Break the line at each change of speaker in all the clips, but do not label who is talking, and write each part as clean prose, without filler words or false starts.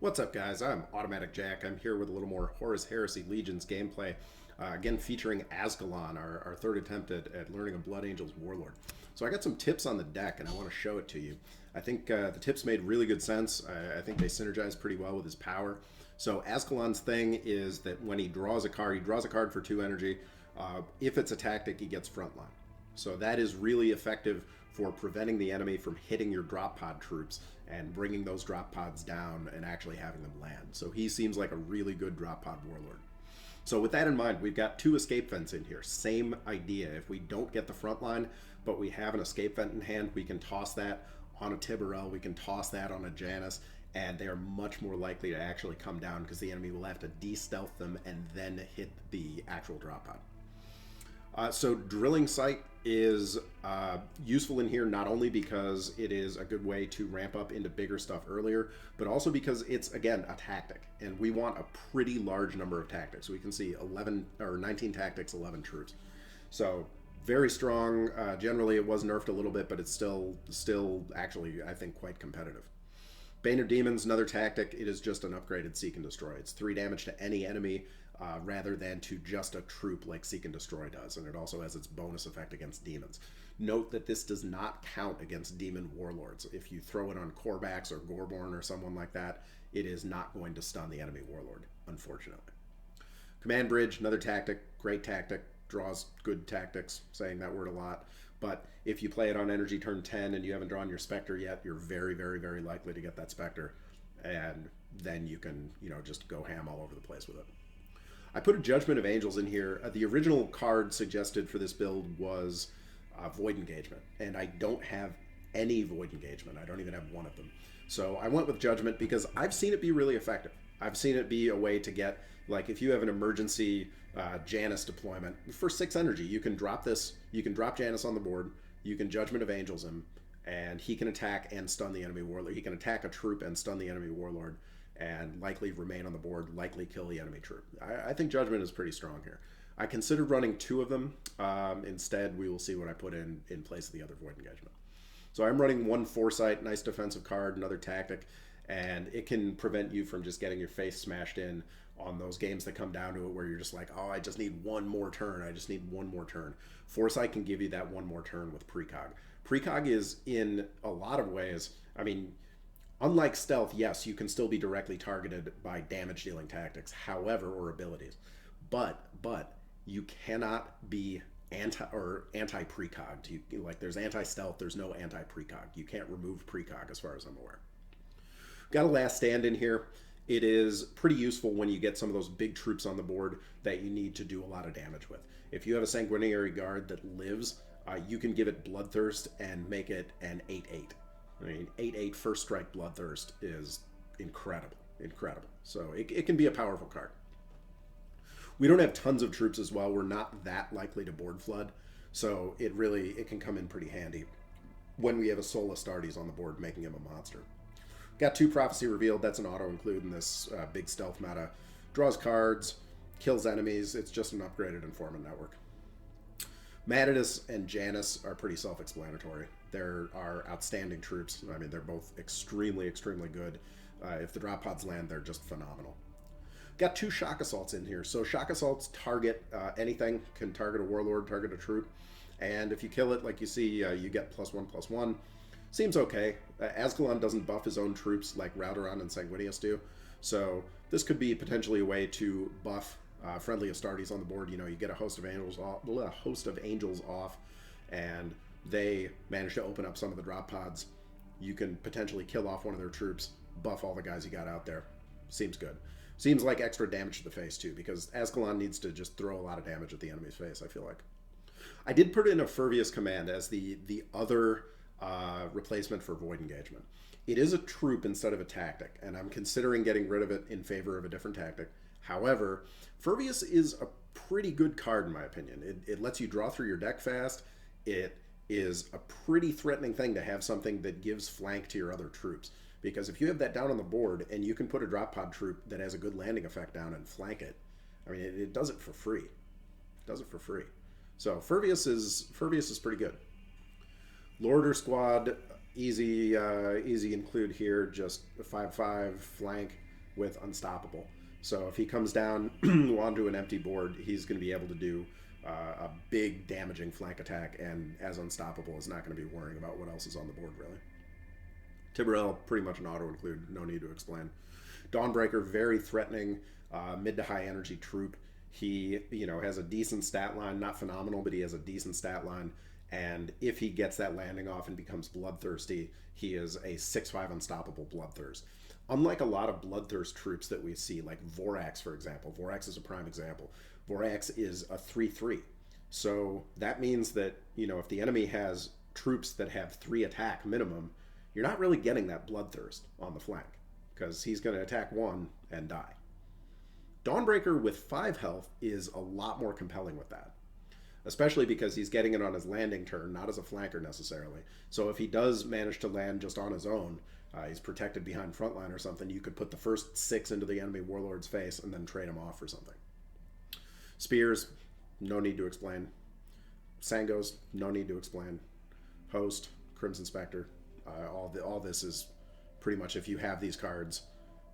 What's up, guys? I'm Automatic Jack. I'm here with a little more Horus Heresy Legions gameplay. Again, featuring Azkaellon, our third attempt at learning a Blood Angels Warlord. So I got some tips on the deck, and I want to show it to you. I think the tips made really good sense. I think they synergize pretty well with his power. So Azkaellon's thing is that when he draws a card, he draws a card for 2 energy. If it's a tactic, he gets frontline. So that is really effective for preventing the enemy from hitting your drop pod troops and bringing those drop pods down and actually having them land. So he seems like a really good drop pod warlord. So with that in mind, we've got 2 escape vents in here. Same idea. If we don't get the front line, but we have an escape vent in hand, we can toss that on a Tiberel, we can toss that on a Janus, and they are much more likely to actually come down because the enemy will have to de-stealth them and then hit the actual drop pod. So drilling site is useful in here not only because it is a good way to ramp up into bigger stuff earlier, but also because it's, again, a tactic, and we want a pretty large number of tactics. We can see 11 or 19 tactics, 11 troops. So very strong. Generally, it was nerfed a little bit, but it's still actually, I think, quite competitive. Bane of Demons, another tactic. It is just an upgraded Seek and Destroy. It's 3 damage to any enemy rather than to just a troop like Seek and Destroy does, and it also has its bonus effect against demons. Note that this does not count against demon warlords. If you throw it on Korvax or Gorborn or someone like that, it is not going to stun the enemy warlord, unfortunately. Command Bridge, another tactic, great tactic, draws good tactics, saying that word a lot. But if you play it on energy turn 10 and you haven't drawn your Spectre yet, you're very, very, very likely to get that Spectre. And then you can, just go ham all over the place with it. I put a Judgment of Angels in here. The original card suggested for this build was Void Engagement. And I don't have any Void Engagement. I don't even have one of them. So I went with Judgment because I've seen it be really effective. I've seen it be a way to get, like, if you have an emergency Janus deployment, for 6 energy, you can drop this, you can drop Janus on the board, you can Judgment of Angels him, and he can attack and stun the enemy warlord. He can attack a troop and stun the enemy warlord, and likely remain on the board, likely kill the enemy troop. I think Judgment is pretty strong here. I considered running 2 of them. Instead, we will see what I put in place of the other Void Engagement. So I'm running 1 Foresight, nice defensive card, another tactic, and it can prevent you from just getting your face smashed in on those games that come down to it where you're just like, oh, I just need 1 more turn. I just need 1 more turn. Foresight can give you that 1 more turn with Precog. Precog is, in a lot of ways, unlike stealth, yes, you can still be directly targeted by damage-dealing tactics, however, or abilities. But you cannot be anti-precog. Like, there's anti-stealth, there's no anti-precog. You can't remove precog as far as I'm aware. Got a Last Stand in here. It is pretty useful when you get some of those big troops on the board that you need to do a lot of damage with. If you have a Sanguinary Guard that lives, you can give it Bloodthirst and make it an 8/8. 8/8 first strike Bloodthirst is incredible. So it can be a powerful card. We don't have tons of troops as well. We're not that likely to board flood, so it can come in pretty handy when we have a Soul Astartes on the board, making him a monster. Got 2 Prophecy Revealed. That's an auto-include in this big stealth meta. Draws cards, kills enemies. It's just an upgraded Informant Network. Matadus and Janus are pretty self-explanatory. There are outstanding troops. They're both extremely, extremely good. If the drop pods land, they're just phenomenal. Got 2 Shock Assaults in here. So Shock Assaults target anything, can target a warlord, target a troop. And if you kill it, like you see, you get +1/+1. Seems okay. Azkaellon doesn't buff his own troops like Rauderon and Sanguinius do. So this could be potentially a way to buff friendly Astartes on the board. You get a host of angels off, and they manage to open up some of the drop pods. You can potentially kill off one of their troops, buff all the guys you got out there. Seems good. Seems like extra damage to the face too, because Azkaellon needs to just throw a lot of damage at the enemy's face, I feel like. I did put in a Furvius command as the other replacement for Void Engagement. It is a troop instead of a tactic, and I'm considering getting rid of it in favor of a different tactic. However, Furvius is a pretty good card in my opinion. It lets you draw through your deck fast. It is a pretty threatening thing to have something that gives flank to your other troops, because if you have that down on the board and you can put a drop pod troop that has a good landing effect down and flank it, it does it for free. So Furvius is pretty good. Lorder Squad, easy include here, just a 5/5 flank. with Unstoppable. So if he comes down onto an empty board, he's going to be able to do a big damaging flank attack, and as Unstoppable is not going to be worrying about what else is on the board, really. Tiburel, pretty much an auto-include, no need to explain. Dawnbreaker, very threatening, mid to high energy troop. He, has a decent stat line, not phenomenal, but he has a decent stat line. And if he gets that landing off and becomes bloodthirsty, he is a 6/5 unstoppable bloodthirst. Unlike a lot of bloodthirst troops that we see, like Vorax, for example. Vorax is a prime example. Vorax is a 3/3. So that means that, if the enemy has troops that have 3 attack minimum, you're not really getting that bloodthirst on the flank, because he's going to attack 1 and die. Dawnbreaker with 5 health is a lot more compelling with that, especially because he's getting it on his landing turn, not as a flanker necessarily. So if he does manage to land just on his own, he's protected behind frontline or something, you could put the first 6 into the enemy warlord's face and then trade him off for something. Spears, no need to explain. Sangos, no need to explain. Host, Crimson Spectre, all this is pretty much, if you have these cards,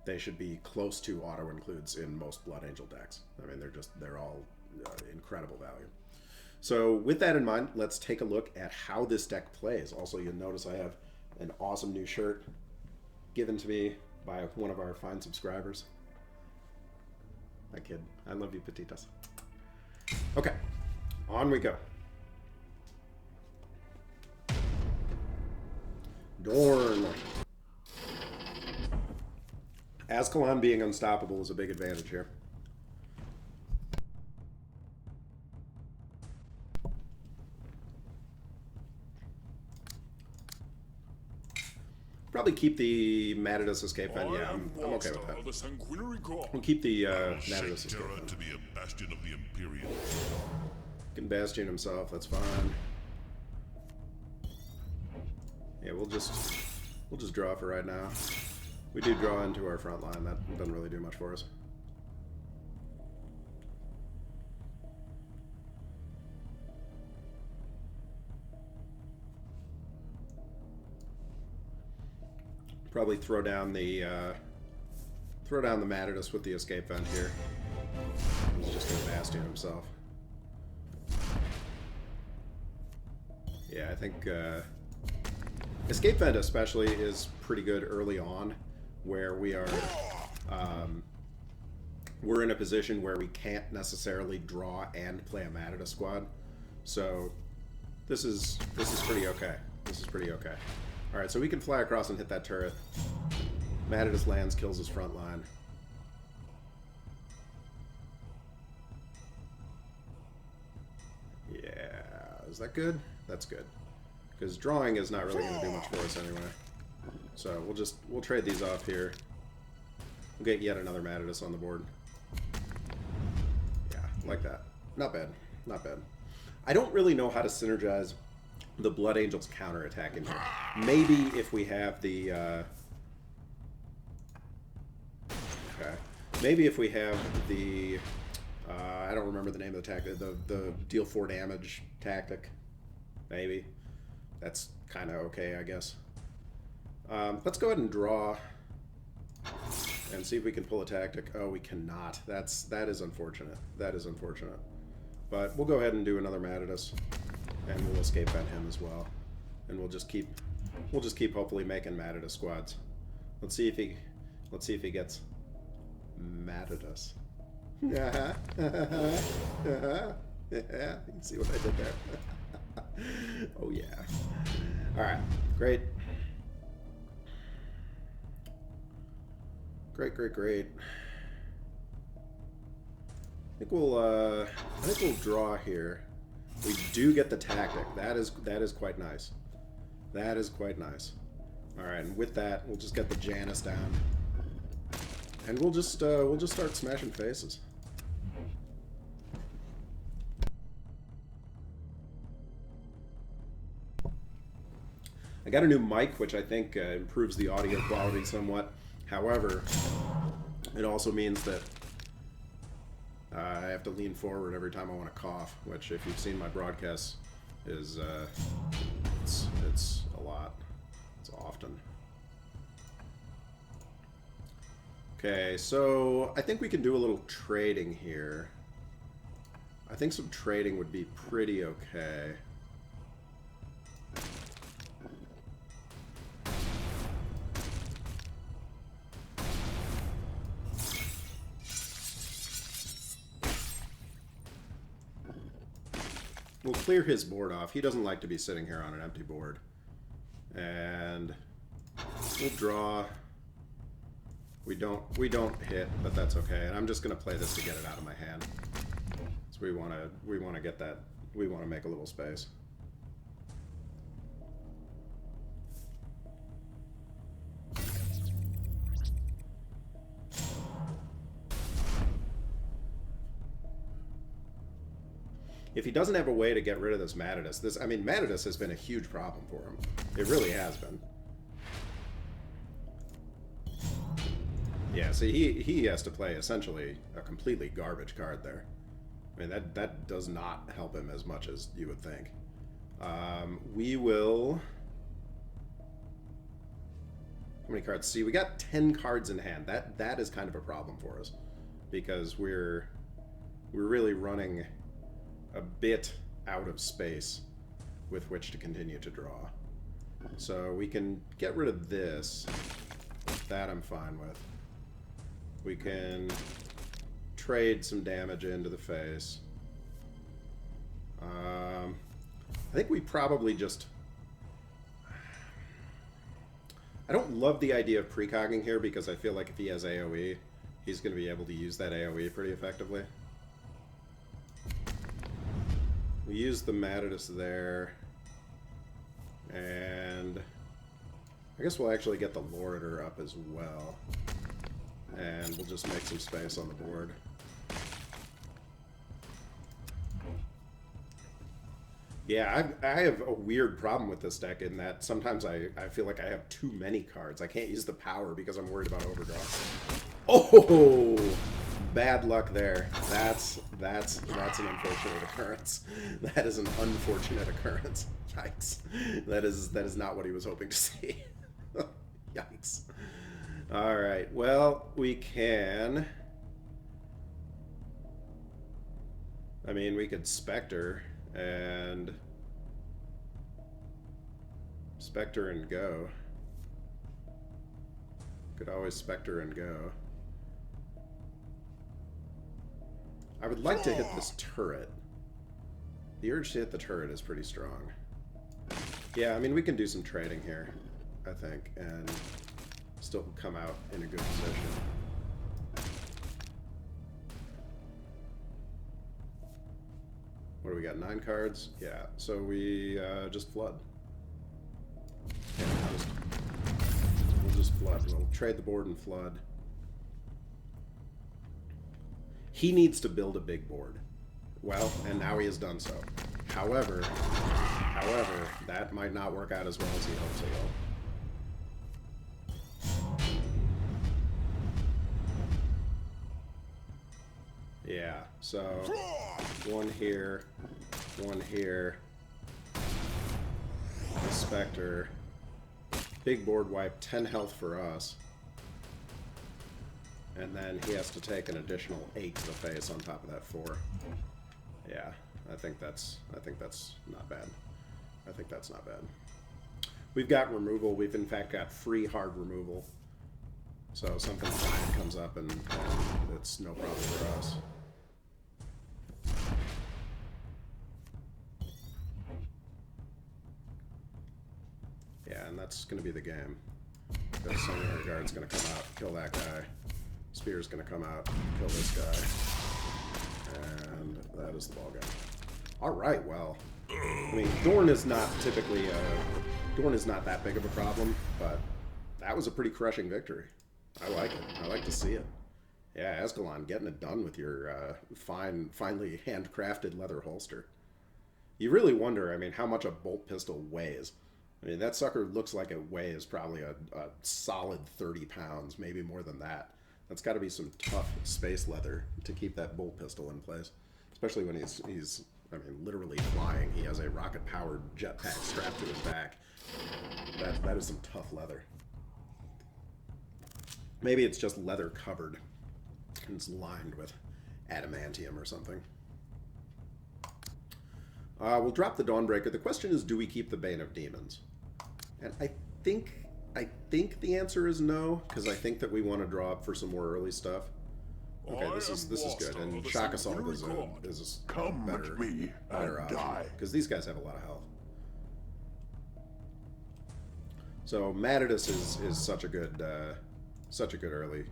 they should be close to auto includes in most Blood Angel decks. I mean, they're all incredible value. So with that in mind, let's take a look at how this deck plays. Also, you'll notice I have an awesome new shirt given to me by one of our fine subscribers. I kid. I love you, Petitas. Okay, on we go. Dorn. Azkaellon being unstoppable is a big advantage here. Probably keep the Matadus escape vent. Yeah, I'm okay with that. We'll keep the Matadus escape vent.
To be a bastion of the Imperium.
Can Bastion himself, that's fine. Yeah, we'll just draw for right now. We do draw into our front line. That doesn't really do much for us. Probably throw down the Matadus with the escape vent here. He's just gonna Bastion himself. Yeah, I think escape vent especially is pretty good early on, where we are we're in a position where we can't necessarily draw and play a Matadus squad. So this is pretty okay. This is pretty okay. All right, so we can fly across and hit that turret. Matadus lands, kills his front line. Yeah, is that good? That's good. Because drawing is not really going to do much for us anyway. So we'll trade these off here. We'll get yet another Matadus on the board. Yeah, like that. Not bad. Not bad. I don't really know how to synergize the Blood Angel's counterattack in here. Maybe if we have the okay. Maybe if we have the I don't remember the name of the tactic, the deal 4 damage tactic. Maybe. That's kind of okay, I guess. Let's go ahead and draw and see if we can pull a tactic. Oh, we cannot. That is unfortunate. That is unfortunate. But we'll go ahead and do another Matadus, and we'll escape vent him as well. And we'll just keep hopefully making Matadus squads. Let's see if he gets Matadus. Yeah. You see what I did there? Oh yeah. Alright, great. Great. I think we'll draw here. We do get the tactic. That is quite nice. That is quite nice. Alright, and with that, we'll just get the Janus down. And we'll just start smashing faces. I got a new mic, which I think improves the audio quality somewhat. However, it also means that I have to lean forward every time I want to cough, which, if you've seen my broadcasts, is it's a lot. It's often. Okay, so I think we can do a little trading here. I think some trading would be pretty okay. We'll clear his board off. He doesn't like to be sitting here on an empty board. And we'll draw. We don't hit, but that's okay. And I'm just gonna play this to get it out of my hand. So we wanna get that. We wanna make a little space. If he doesn't have a way to get rid of this Matadus, I mean, Matadus has been a huge problem for him. It really has been. Yeah, see, he has to play essentially a completely garbage card there. I mean, that does not help him as much as you would think. We will... How many cards? See, we got 10 cards in hand. That is kind of a problem for us. Because we're really running a bit out of space with which to continue to draw. So we can get rid of this. That I'm fine with. We can trade some damage into the face. I think we probably just... I don't love the idea of precogging here because I feel like if he has AoE, he's going to be able to use that AoE pretty effectively. We use the Matadus there, and I guess we'll actually get the Loritor up as well, and we'll just make some space on the board. Yeah, I have a weird problem with this deck in that sometimes I feel like I have too many cards. I can't use the power because I'm worried about overdraw. Oh! Bad luck there. That's an unfortunate occurrence. That is an unfortunate occurrence. Yikes. That is not what he was hoping to see. Yikes. Alright, well, we can... I mean, we could Spectre and... Spectre and go. Could always Spectre and go. I would like to hit this turret. The urge to hit the turret is pretty strong. Yeah, I mean, we can do some trading here, I think, and still come out in a good position. What do we got? 9 cards? Yeah, so we just flood. Yeah, we'll just flood. We'll trade the board and flood. He needs to build a big board. Well, and now he has done so. However, that might not work out as well as he hopes it will. Yeah, so one here, the Spectre, big board wipe, 10 health for us. And then he has to take an additional 8 to the face on top of that 4. Yeah, I think that's not bad. I think that's not bad. We've got removal. We've in fact got free hard removal. So something fine comes up and it's no problem for us. Yeah, and that's going to be the game. That Sanguinary Guard's going to come out, kill that guy. Spear's going to come out, kill this guy. And that is the ballgame. Alright, well. I mean, Dorn is not typically Dorn is not that big of a problem, but that was a pretty crushing victory. I like it. I like to see it. Yeah, Azkaellon getting it done with your finely handcrafted leather holster. You really wonder, I mean, how much a bolt pistol weighs. I mean, that sucker looks like it weighs probably a solid 30 pounds, maybe more than that. That's got to be some tough space leather to keep that bolt pistol in place. Especially when he's I mean, literally flying. He has a rocket-powered jetpack strapped to his back. That is some tough leather. Maybe it's just leather covered and it's lined with adamantium or something. We'll drop the Dawnbreaker. The question is, do we keep the Bane of Demons? And I think the answer is no, because I think that we want to draw up for some more early stuff. Okay, this is good, and Shock Assault is a better option, because these guys have a lot of health. So Matidus is such a good early.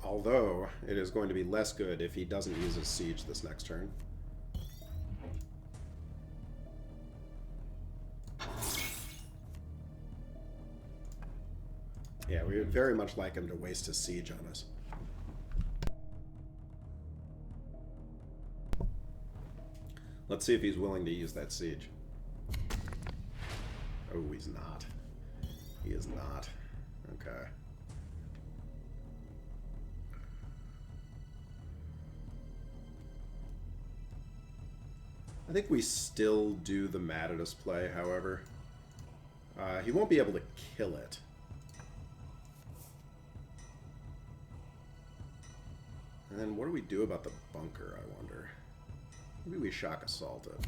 Although it is going to be less good if he doesn't use his siege this next turn. Yeah, we would very much like him to waste his siege on us. Let's see if he's willing to use that siege. Oh, he's not. He is not. Okay. I think we still do the Matidus play, however. He won't be able to kill it. And then what do we do about the bunker, I wonder? Maybe we Shock Assault it.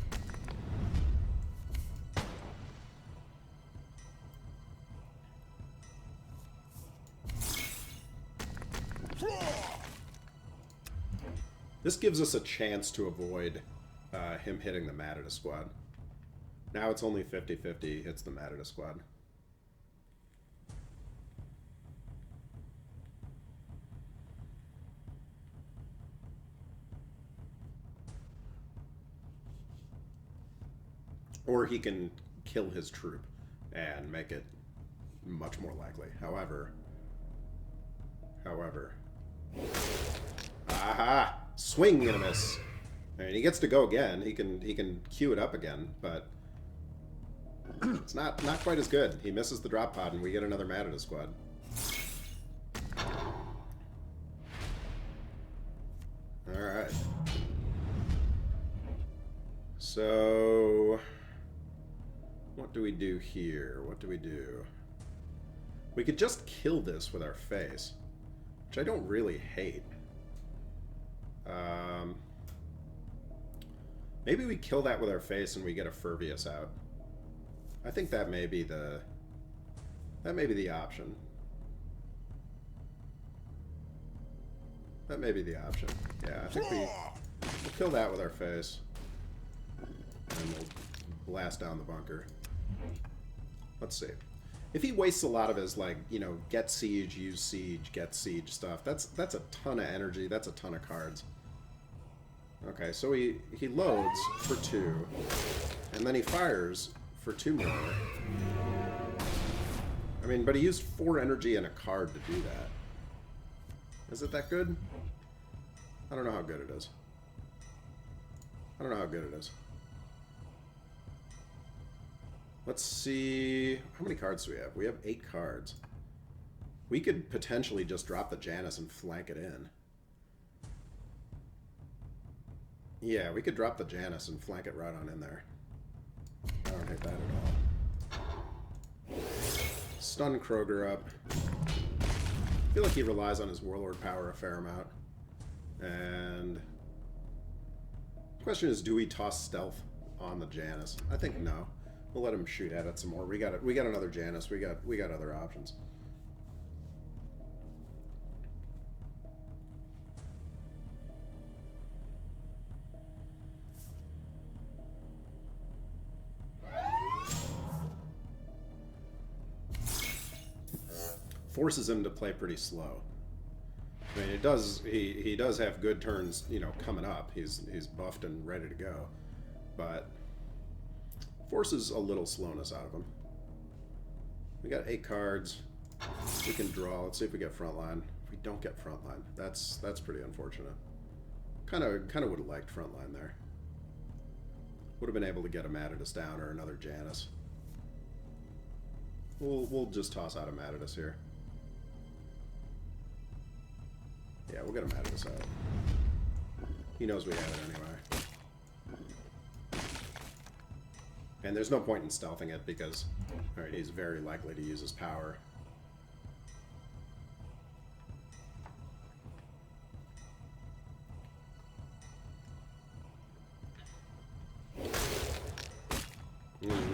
This gives us a chance to avoid him hitting the Matidus squad. Now it's only 50-50, hits the Matidus squad. Or he can kill his troop and make it much more likely. However... Aha! Swing and a miss. And he gets to go again. He can queue it up again, but it's not quite as good. He misses the drop pod, and we get another Matidus squad. All right. So, what do we do here? What do we do? We could just kill this with our face, which I don't really hate. Maybe we kill that with our face and we get a Furvius out. I think that may be the option. That may be the option. Yeah, I think we'll kill that with our face. And we'll blast down the bunker. Let's see. If he wastes a lot of his, like, you know, get siege, use siege, get siege stuff, that's a ton of energy, that's a ton of cards. Okay, so he loads for 2, and then he fires for 2 more. I mean, but he used 4 energy and a card to do that. Is it that good? I don't know how good it is. I don't know how good it is. Let's see... How many cards do we have? We have 8 cards. We could potentially just drop the Janus and flank it in. Yeah, we could drop the Janus and flank it right on in there. I don't hate that at all. Stun Kroger up. I feel like he relies on his Warlord power a fair amount. And... the question is, do we toss Stealth on the Janus? I think no. We'll let him shoot at it some more. We got another Janus. We got other options. Forces him to play pretty slow. I mean, it does. He does have good turns, you know, coming up. He's buffed and ready to go, but forces a little slowness out of him. We got 8 cards. We can draw. Let's see if we get frontline. If we don't get frontline, that's pretty unfortunate. Kind of would have liked frontline there. Would have been able to get a Matidus down or another Janus. We'll just toss out a Matidus here. Yeah, we'll get a Matidus out. He knows we have it anyway. And there's no point in stealthing it because alright, he's very likely to use his power.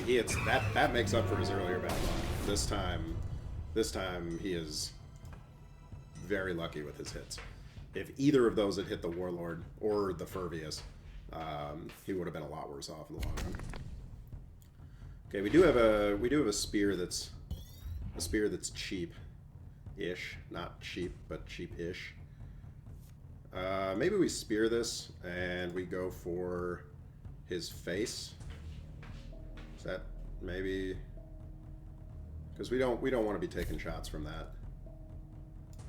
He hits that makes up for his earlier bad luck. This time he is very lucky with his hits. If either of those had hit the Warlord or the Furvius, he would have been a lot worse off in the long run. Okay, we do have a spear that's cheap-ish, not cheap, but cheap-ish. Maybe we spear this and we go for his face. Is that maybe? Because we don't want to be taking shots from that.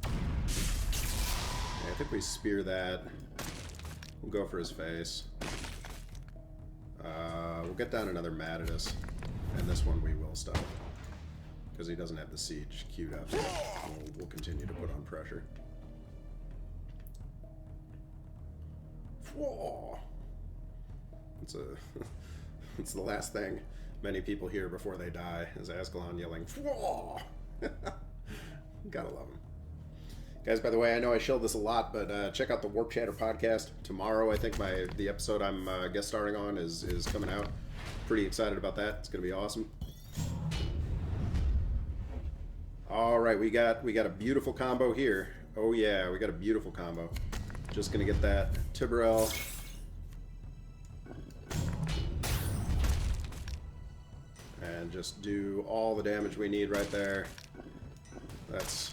Okay, I think we spear that. We'll go for his face. We'll get down another Matadus, and this one we will stop because he doesn't have the siege queued up. We'll continue to put on pressure. It's the last thing many people hear before they die is Azkaellon yelling, "Fwah!" Gotta love him. Guys, by the way, I know I shilled this a lot, but check out the Warp Chatter podcast. Tomorrow, I think the episode I'm guest starring on is coming out. Pretty excited about that. It's going to be awesome. All right, we got a beautiful combo here. Oh yeah, we got a beautiful combo. Just going to get that Tiberel. And just do all the damage we need right there. That's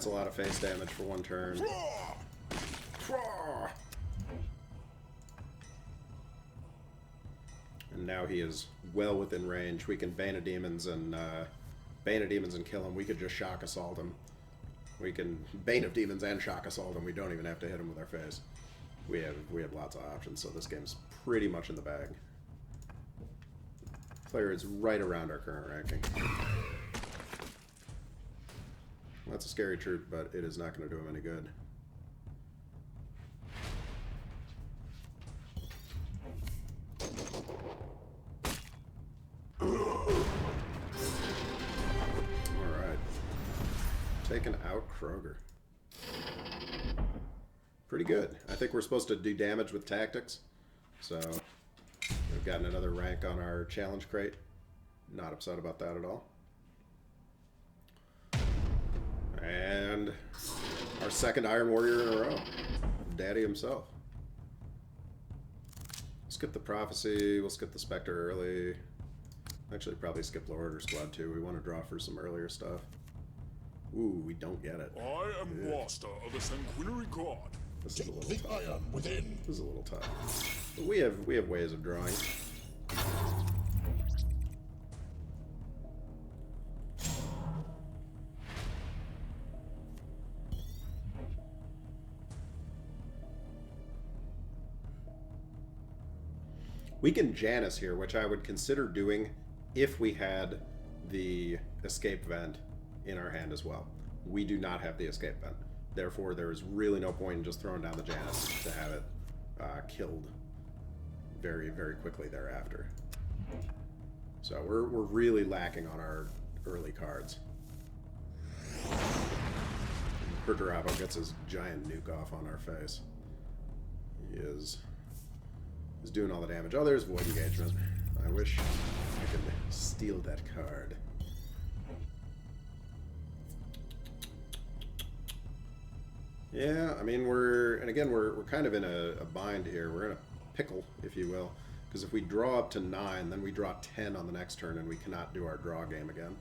a lot of face damage for one turn. And now he is well within range. We can Bane of Demons and kill him. We could just Shock Assault him. We can Bane of Demons and Shock Assault him. We don't even have to hit him with our face. We have lots of options, so this game's pretty much in the bag. Player is right around our current ranking. That's a scary truth, but it is not going to do him any good. Alright. Taking out Kroger. Pretty good. I think we're supposed to do damage with tactics. So, we've gotten another rank on our challenge crate. Not upset about that at all. And our second Iron Warrior in a row. Daddy himself. Skip the Prophecy. We'll skip the Spectre early. Actually, probably skip Lower Order Squad too. We want to draw for some earlier stuff. Ooh, we don't get it.
I am master of the Sanguinary God.
This is a little
Take
tough.
the iron within.
This is a little tough. But we have ways of drawing. We can Janus here, which I would consider doing if we had the escape vent in our hand as well. We do not have the escape vent. Therefore, there is really no point in just throwing down the Janus to have it killed very, very quickly thereafter. So we're really lacking on our early cards. Perturabo gets his giant nuke off on our face. He is doing all the damage. Oh, there's Void Engagement. I wish I could steal that card. Yeah, I mean, we're kind of in a bind here. We're in a pickle, if you will. Because if we draw up to 9, then we draw 10 on the next turn, and we cannot do our draw game again.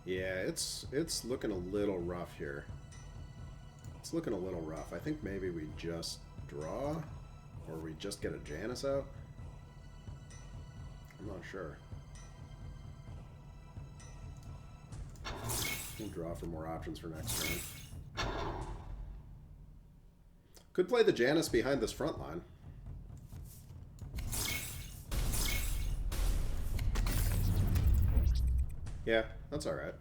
Yeah, it's looking a little rough here. It's looking a little rough. I think maybe we just draw, or we just get a Janus out. I'm not sure. We'll draw for more options for next turn. Could play the Janus behind this front line. Yeah, that's alright.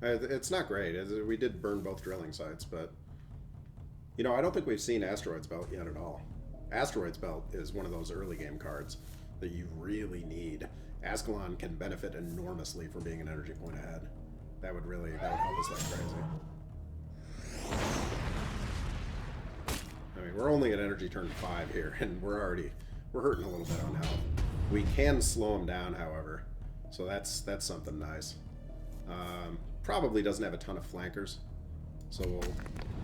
It's not great. We did burn both drilling sites, but... You know, I don't think we've seen Asteroids Belt yet at all. Asteroids Belt is one of those early game cards that you really need. Azkaellon can benefit enormously from being an energy point ahead. That would help us like crazy. I mean, we're only at energy turn 5 here, and we're hurting a little bit on health. We can slow him down, however, so that's something nice. Probably doesn't have a ton of flankers, so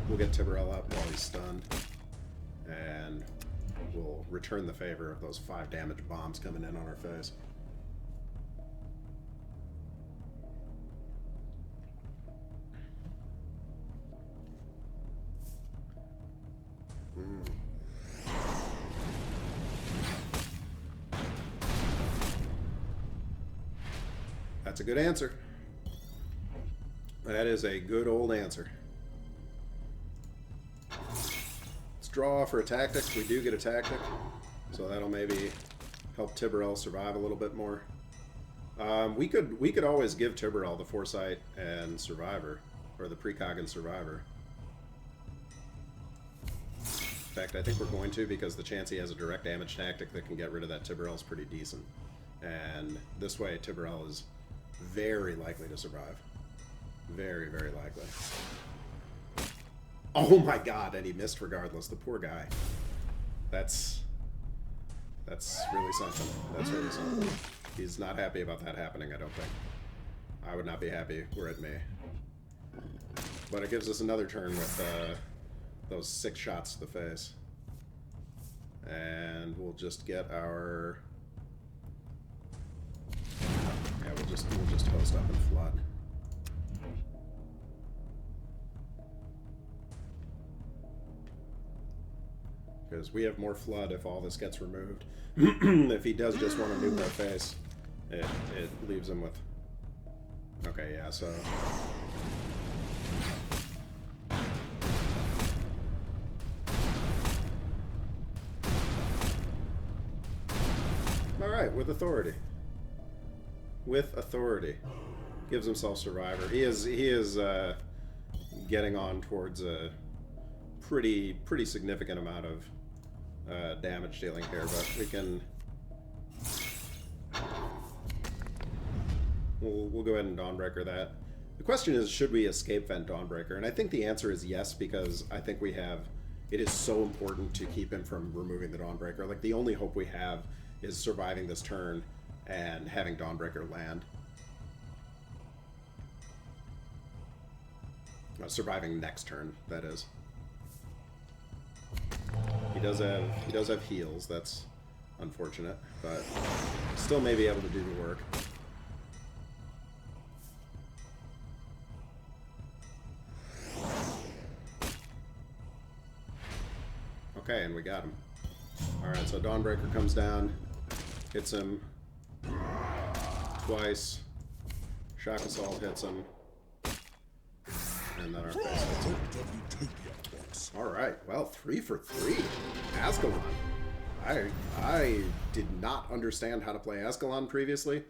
we'll get Tiburel up while he's stunned, and we'll return the favor of those 5 damage bombs coming in on our face. That's a good answer. That is a good old answer. Let's draw for a tactic. We do get a tactic, so that'll maybe help Tiburel survive a little bit more. We could always give Tiburel the Foresight and Survivor, or the Precog and Survivor. In fact, I think we're going to, because the chance he has a direct damage tactic that can get rid of that Tiburel is pretty decent. And this way, Tiburel is very likely to survive. Very, very likely. Oh my god, and he missed regardless. The poor guy. That's really something. That's really something. He's not happy about that happening, I don't think. I would not be happy were it me. But it gives us another turn with those 6 shots to the face. And we'll just get our... Yeah, we'll just host up and flood. Because we have more flood if all this gets removed. If he does just want to nuke our face, it leaves him with... Okay, yeah, so... Alright, with authority. With authority. Gives himself Survivor. He is getting on towards a pretty significant amount of damage dealing here, but we can... We'll go ahead and Dawnbreaker that. The question is, should we escape vent Dawnbreaker? And I think the answer is yes, because I think we have... It is so important to keep him from removing the Dawnbreaker. Like, the only hope we have is surviving this turn and having Dawnbreaker land. Surviving next turn, that is. He does have heals. That's unfortunate, but still may be able to do the work. Okay, and we got him. Alright, so Dawnbreaker comes down, hits him twice, Shock Assault hits him, and then our face hits him. Alright, well, 3 for 3. Azkaellon. I did not understand how to play Azkaellon previously.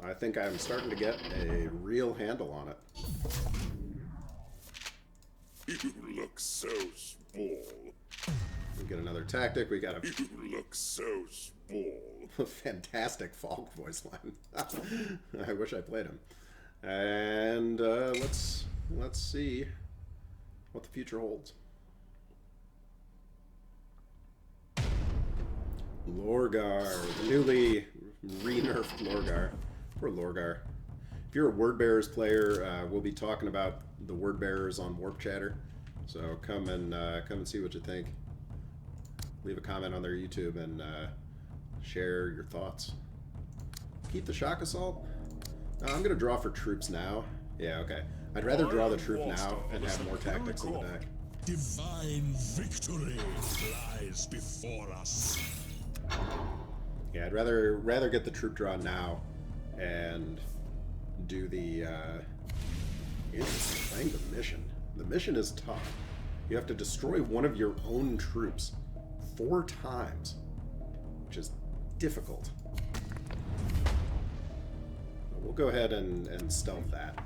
I think I'm starting to get a real handle on it.
You look so small.
We get another tactic. We got a...
You look so small.
Fantastic Falk voice line. I wish I played him. And let's see what the future holds. Lorgar, the newly re-nerfed Lorgar. Poor Lorgar. If you're a Word Bearers player, we'll be talking about the Word Bearers on Warp Chatter. So come and see what you think. Leave a comment on their YouTube and share your thoughts. Keep the Shock Assault. I'm gonna draw for troops now. Yeah, okay. I'd rather draw the troop now and have more tactics in the deck.
Divine victory lies before us.
Yeah, I'd rather get the troop draw now and do the interesting playing the mission. The mission is tough. You have to destroy one of your own troops 4 times, which is difficult. But we'll go ahead and stealth that.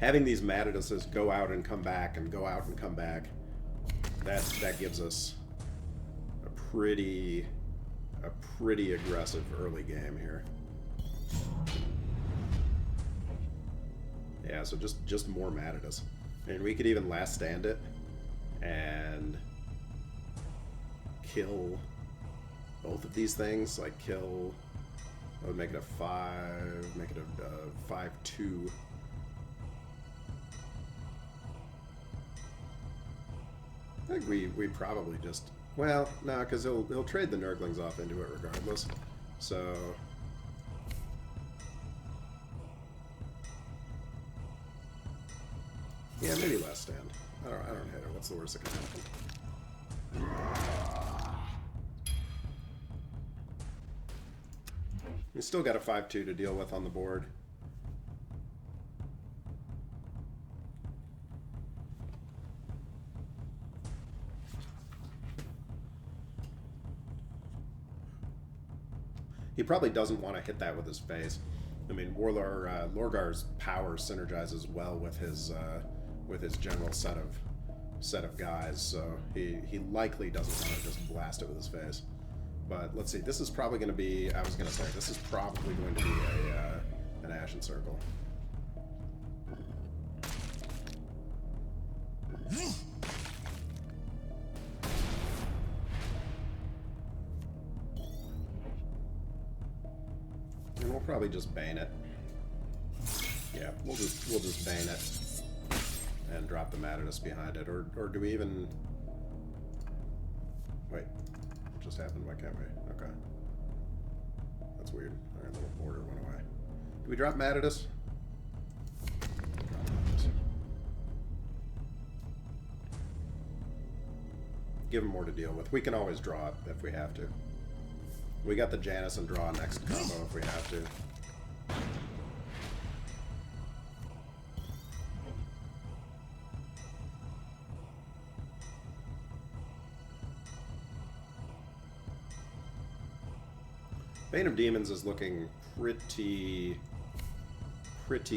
having these Mataduses go out and come back and go out and come back, that gives us a pretty aggressive early game here. Yeah, so just more Matadus. And we could even last stand it and kill both of these things. Like kill, I would make it a 5, make it a 5-2. I think we probably just, well, no, because he'll trade the Nurglings off into it regardless. So yeah, maybe last stand. I don't hit her. What's the worst that can happen? We still got a 5-2 to deal with on the board. He probably doesn't want to hit that with his face. I mean, Lorgar's power synergizes well with his general set of guys, so he likely doesn't want to just blast it with his face. But let's see, this is probably going to be, I was going to say, this is probably going to be an Ashen Circle. And we'll probably just Bane it. Yeah, we'll just Bane it and drop the Matadus behind it, or do we even? Wait, what just happened? Why can't we? Okay, that's weird. Our little border went away. Do we drop Matadus? Drop Matadus. Give him more to deal with. We can always draw it if we have to. We got the Janus and draw next combo if we have to. Bane of Demons is looking pretty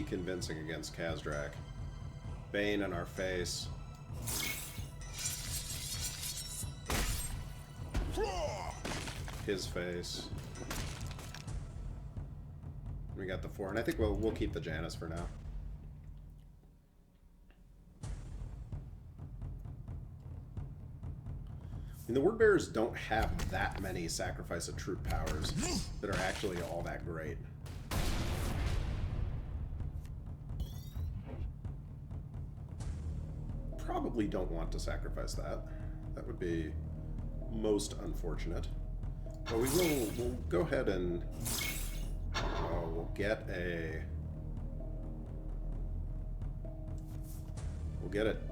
convincing against Khazrak. Bane in our face. His face. We got the 4, and I think we'll keep the Janus for now. I mean, the Word Bearers don't have that many sacrifice of troop powers that are actually all that great. Probably don't want to sacrifice that. That would be most unfortunate. But we'll go ahead and we'll get a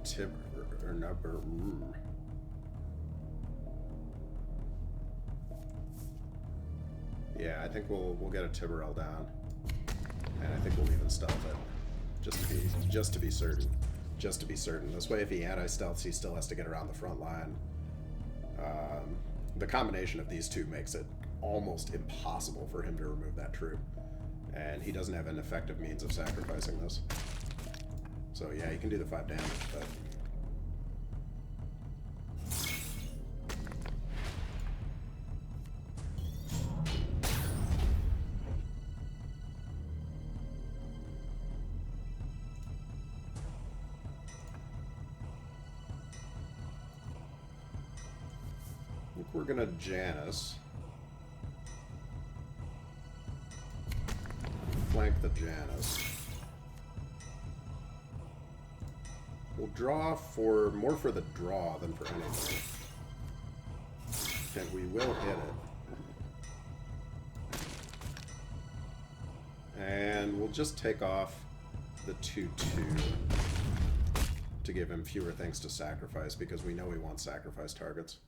Tibber or number. Yeah, I think we'll get a Tibberell down, and I think we'll even stealth it, just to be certain. Just to be certain. This way, if he anti-stealths, he still has to get around the front line. The combination of these two makes it almost impossible for him to remove that troop, and he doesn't have an effective means of sacrificing this. So yeah, he can do the 5 damage, but we're gonna Janus. Flank the Janus. We'll draw more for the draw than for anything. And we will hit it. And we'll just take off the 2/2 to give him fewer things to sacrifice, because we know we want sacrifice targets.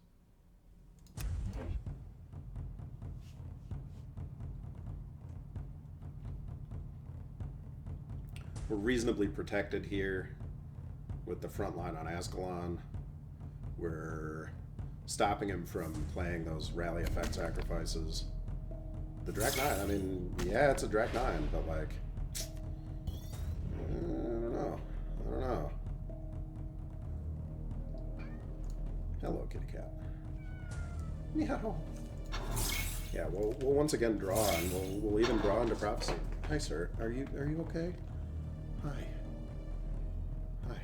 We're reasonably protected here with the front line on Azkaellon. We're stopping him from playing those rally effect sacrifices. The Drak 9, I mean, yeah, it's a Drak 9, but like, I don't know. kitty cat. Meow. Yeah, we'll once again draw, and we'll even draw into prophecy. Hi, sir. Are you okay? Hi. Hi.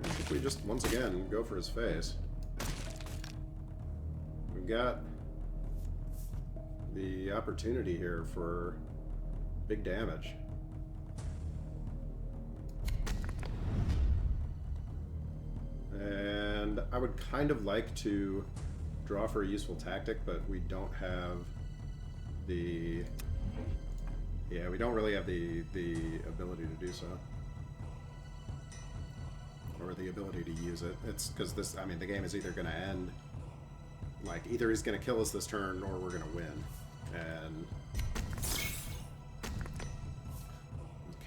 I think we just once again go for his face. We've got the opportunity here for big damage. And I would kind of like to draw for a useful tactic, but we don't have the... Yeah, we don't really have the ability to do so. Or the ability to use it. It's because this, I mean, the game is either going to end, like, either he's going to kill us this turn or we're going to win. And...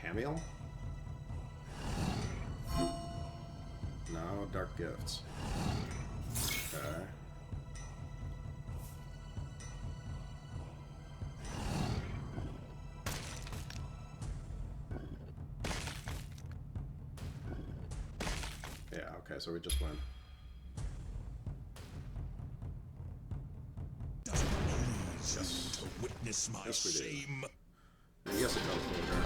Camille? No, Dark Gifts. Okay. Yeah, okay, so we just win.
Yes. To witness my shame.
Yes, it does, Lorgar.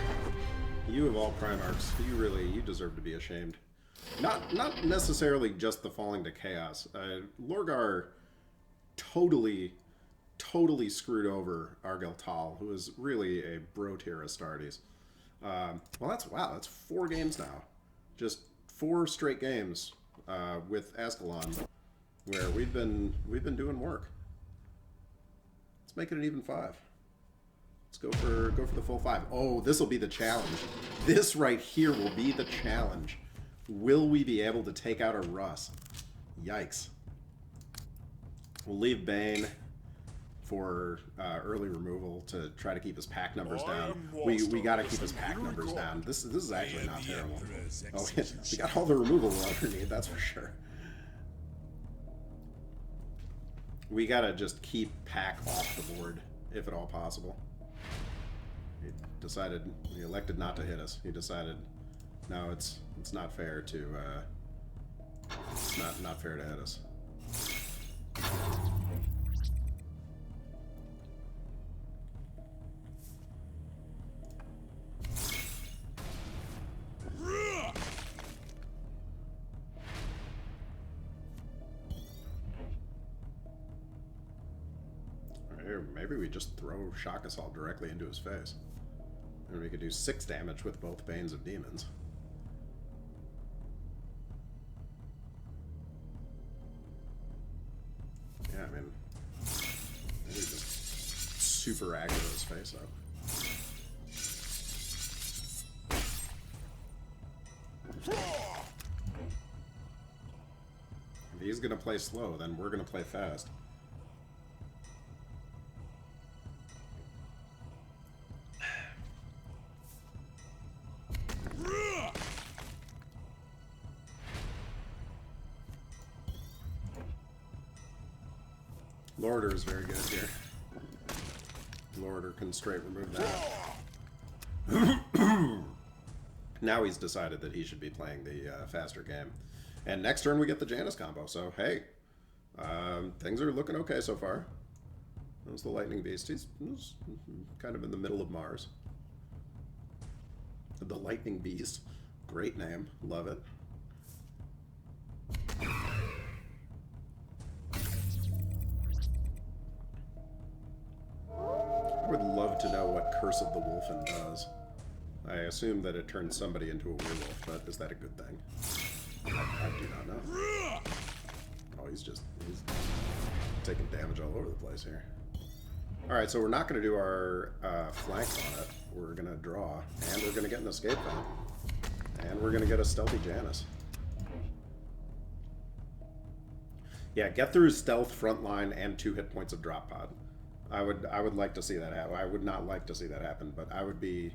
You of all Primarchs, you deserve to be ashamed. Not necessarily just the falling to chaos. Lorgar totally screwed over Azkaellon, who is really a bro tier Astartes. Well, that's 4 games now. Just 4 straight games with Azkaellon, where we've been doing work. Let's make it an even 5. Let's go for the full 5. Oh, this will be the challenge. This right here will be the challenge. Will we be able to take out a Russ? Yikes. We'll leave Bane for early removal to try to keep his pack numbers down. We got to keep his pack numbers down. This is actually not terrible. Oh, we got all the removal we'll ever need, that's for sure. We got to just keep pack off the board, if at all possible. He elected not to hit us. He decided, no, it's not fair to, it's not fair to hit us. Maybe we just throw Shock Assault directly into his face. And we could do 6 damage with both Banes of Demons. Yeah, I mean, maybe just super aggro his face up. If he's gonna play slow, then we're gonna play fast. Lorder is very good here. Lorder can straight remove that. Now he's decided that he should be playing the faster game. And next turn we get the Janus combo, so hey. Things are looking okay so far. That was the Lightning Beast. He's kind of in the middle of Mars. The Lightning Beast. Great name. Love it. I would love to know what Curse of the Wolfen does. I assume that it turns somebody into a werewolf, but is that a good thing? I do not know. Oh, he's taking damage all over the place here. Alright, so we're not going to do our flank on it. We're going to draw, and we're going to get an escape vent. And we're going to get a stealthy Janus. Yeah, get through stealth, frontline, and 2 hit points of drop pod. I would like to see that happen. I would not like to see that happen, but I would be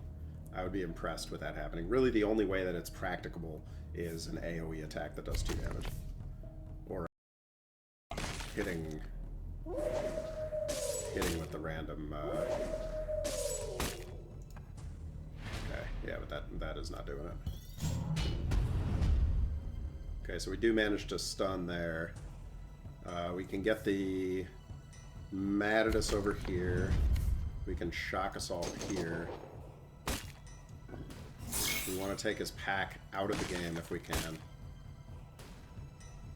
impressed with that happening. Really, the only way that it's practicable is an AoE attack that does 2 damage, or hitting with the random Yeah, but that is not doing it. Okay, so we do manage to stun there. We can get the mad at us over here. We can shock assault here. We want to take his pack out of the game if we can.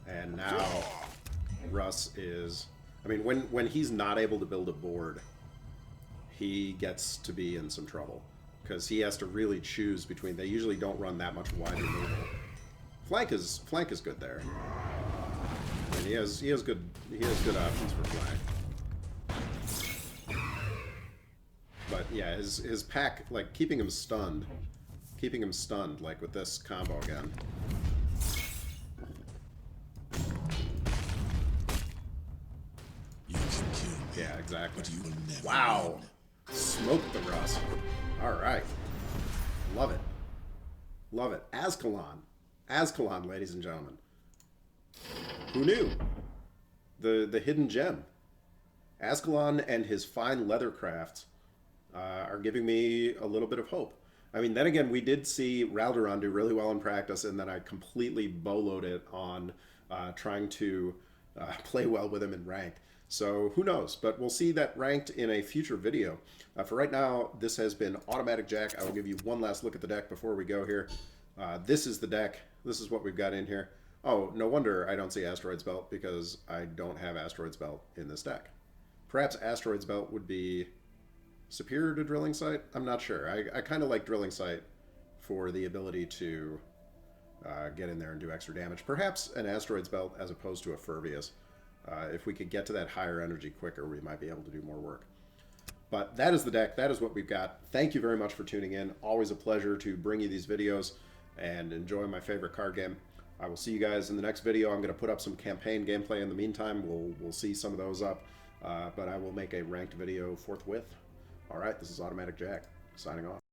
And now Russ is... I mean, when he's not able to build a board, he gets to be in some trouble. Because he has to really choose between... They usually don't run that much wide removal. Flank is good there. I mean, he has good options for flank. But yeah, his pack, like, keeping him stunned, like with this combo again.
You can kill me,
Yeah, exactly.
but you will never
Wow.
win.
Smoked the Russ. Alright. Love it. Love it. Azkaellon. Azkaellon, ladies and gentlemen. Who knew? The hidden gem. Azkaellon and his fine leather crafts are giving me a little bit of hope. I mean, then again, we did see Raldoron do really well in practice, and then I completely boloed it on trying to play well with him in ranked. So who knows? But we'll see that ranked in a future video. For right now, this has been Automatic Jack. I will give you one last look at the deck before we go here. This is the deck. This is what we've got in here. Oh, no wonder I don't see Asteroids Belt, because I don't have Asteroids Belt in this deck. Perhaps Asteroids Belt would be superior to Drilling Sight? I'm not sure. I kind of like Drilling Sight for the ability to get in there and do extra damage. Perhaps an Asteroids Belt as opposed to a Furbius. If we could get to that higher energy quicker, we might be able to do more work. But that is the deck. That is what we've got. Thank you very much for tuning in. Always a pleasure to bring you these videos and enjoy my favorite card game. I will see you guys in the next video. I'm going to put up some campaign gameplay in the meantime. We'll see some of those up. But I will make a ranked video forthwith. All right, this is Automatic Jack, signing off.